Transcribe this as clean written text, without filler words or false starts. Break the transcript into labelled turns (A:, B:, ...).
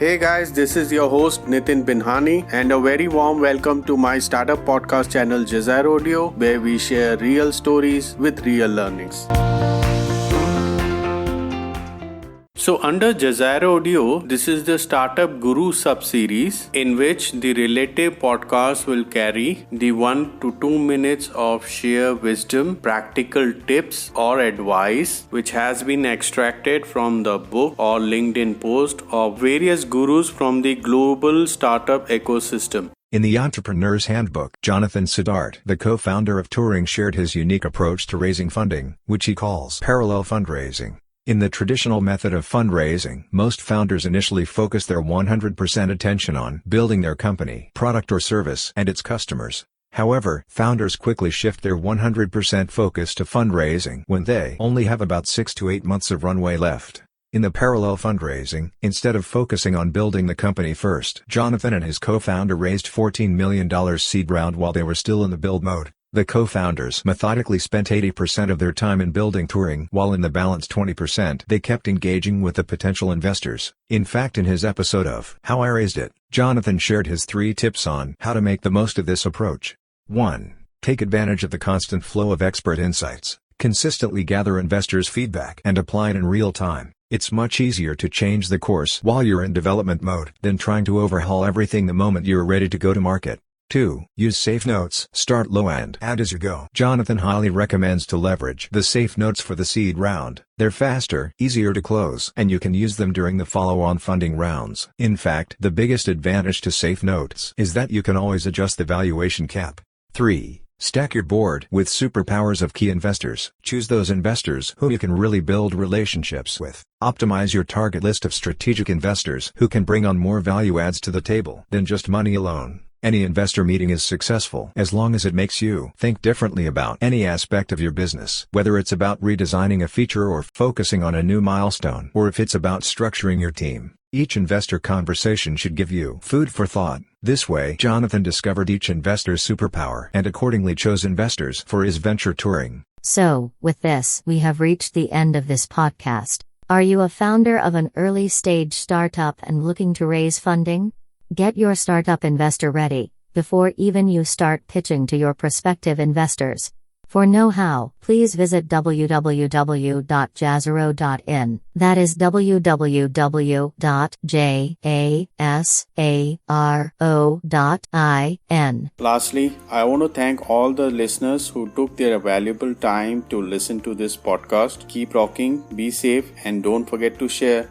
A: Hey guys, this is your host Nitin Binhani and a very warm welcome to my startup podcast channel Jazair Audio, where we share real stories with real learnings. So under Jazair Audio, this is the Startup Guru sub-series in which the relative podcast will carry the 1 to 2 minutes of sheer wisdom, practical tips or advice which has been extracted from the book or LinkedIn post of various gurus from the global startup ecosystem.
B: In the Entrepreneur's Handbook, Jonathan Siddart, the co-founder of Touring, shared his unique approach to raising funding, which he calls parallel fundraising. In the traditional method of fundraising, most founders initially focus their 100% attention on building their company, product or service, and its customers. However, founders quickly shift their 100% focus to fundraising when they only have about 6 to 8 months of runway left. In the parallel fundraising, instead of focusing on building the company first, Jonathan and his co-founder raised $14 million seed round while they were still in the build mode. The co-founders methodically spent 80% of their time in building Touring, while in the balance 20% they kept engaging with the potential investors. In fact, in his episode of How I Raised It, Jonathan shared his 3 tips on how to make the most of this approach. 1. Take advantage of the constant flow of expert insights. Consistently gather investors' feedback and apply it in real time. It's much easier to change the course while you're in development mode than trying to overhaul everything the moment you're ready to go to market. 2. Use safe notes. Start low and add as you go. Jonathan highly recommends to leverage the safe notes for the seed round. They're faster, easier to close, and you can use them during the follow-on funding rounds. In fact, the biggest advantage to safe notes is that you can always adjust the valuation cap. 3. Stack your board with superpowers of key investors. Choose those investors who you can really build relationships with. Optimize your target list of strategic investors who can bring on more value adds to the table than just money alone. Any investor meeting is successful as long as it makes you think differently about any aspect of your business, whether it's about redesigning a feature or focusing on a new milestone, or if it's about structuring your team. Each investor conversation should give you food for thought. This way, Jonathan discovered each investor's superpower and accordingly chose investors for his venture Touring.
C: So, with this, we have reached the end of this podcast. Are you a founder of an early-stage startup and looking to raise funding? Get your startup investor ready before even you start pitching to your prospective investors. For know-how, please visit www.jazaro.in. That is www.jasaro.in.
A: Lastly, I want to thank all the listeners who took their valuable time to listen to this podcast. Keep rocking, be safe, and don't forget to share.